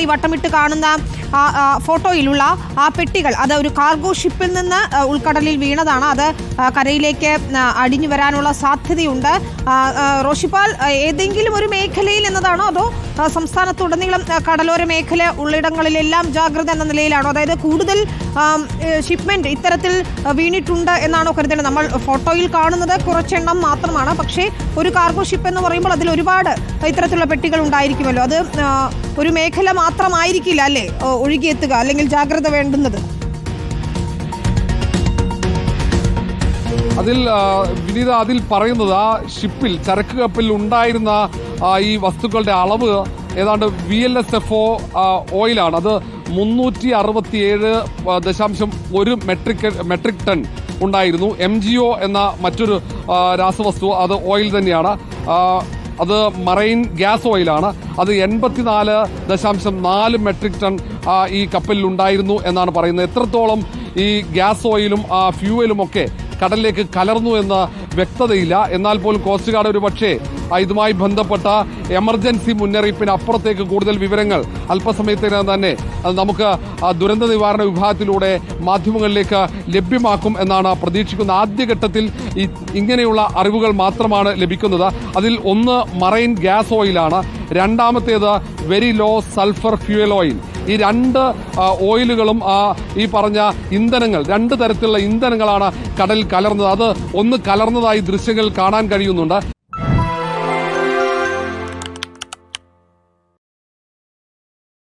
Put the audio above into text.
ഈ വട്ടമിട്ട് കാണുന്ന ഫോട്ടോയിലുള്ള ആ പെട്ടികൾ അത് ഒരു കാർഗോ ഷിപ്പിൽ നിന്ന് ഉൾക്കടലിൽ വീണതാണ്. അത് കരയിലേക്ക് അടിഞ്ഞു വരാനുള്ള സാധ്യതയുണ്ട്. റോഷിപ്പാൽ, ഏതെങ്കിലും ഒരു മേഖലയിൽ എന്നതാണോ അതോ സംസ്ഥാനത്തുടനീളം കടലോര മേഖല ഉള്ളിടങ്ങളിലെല്ലാം ജാഗ്രത എന്ന നിലയിലാണോ? അതായത് കൂടുതൽ ഷിപ്മെന്റ് ഇത്തരത്തിൽ വീണിട്ടുണ്ട് എന്നാണോ കരുതേണ്ടത്? നമ്മൾ ഫോട്ടോയിൽ കാണുന്നത് കുറച്ചെണ്ണം മാത്രമാണ്. പക്ഷേ ഒരു കാർഗോ ഷിപ്പ് എന്ന് പറയുമ്പോൾ അതിൽ ഒരുപാട് ഇത്തരത്തിലുള്ള പെട്ടികൾ ഉണ്ടായിരിക്കുമല്ലോ. അത് ഒരു മേഖല മാത്രമായിരിക്കില്ല അല്ലേ ഒഴുകിയെത്തുക, അല്ലെങ്കിൽ ജാഗ്രത വേണ്ടുന്നത്? വിനീത, അതിൽ പറയുന്നത് ആ ഷിപ്പിൽ, ചരക്ക് കപ്പലിൽ ഉണ്ടായിരുന്ന ഈ വസ്തുക്കളുടെ അളവ് ഏതാണ്ട് VLSFO ഓയിലാണ്. അത് 367.1 മെട്രിക് ടൺ ഉണ്ടായിരുന്നു. MGO എന്ന മറ്റൊരു രാസവസ്തു, അത് ഓയിൽ തന്നെയാണ്. അത് മറൈൻ ഗ്യാസ് ഓയിലാണ്. അത് 84.4 മെട്രിക് ടൺ ഈ കപ്പലിൽ ഉണ്ടായിരുന്നു എന്നാണ് പറയുന്നത്. എത്രത്തോളം ഈ ഗ്യാസ് ഓയിലും ഫ്യൂവലും ഒക്കെ കടലിലേക്ക് കലർന്നു എന്ന് വ്യക്തതയില്ല. എന്നാൽ പോലും കോസ്റ്റ് ഗാർഡ് ഒരു പക്ഷേ ഇതുമായി ബന്ധപ്പെട്ട എമർജൻസി മുന്നറിയിപ്പിന് അപ്പുറത്തേക്ക് കൂടുതൽ വിവരങ്ങൾ അല്പസമയത്തിനകം തന്നെ നമുക്ക് ദുരന്ത നിവാരണ വിഭാഗത്തിലൂടെ മാധ്യമങ്ങളിലേക്ക് ലഭ്യമാക്കും എന്നാണ് പ്രതീക്ഷിക്കുന്നത്. ആദ്യഘട്ടത്തിൽ ഇങ്ങനെയുള്ള അറിവുകൾ മാത്രമാണ് ലഭിക്കുന്നത്. അതിൽ ഒന്ന് മറൈൻ ഗ്യാസ് ഓയിലാണ്, രണ്ടാമത്തേത് very low sulphur fuel oil. ഈ രണ്ട് ഓയിലുകളും ഈ പറഞ്ഞ ഇന്ധനങ്ങൾ, രണ്ട് തരത്തിലുള്ള ഇന്ധനങ്ങളാണ് കടലിൽ കലർന്നത്. അത് ഒന്ന് കലർന്നതായി ദൃശ്യങ്ങൾ കാണാൻ കഴിയുന്നുണ്ട്.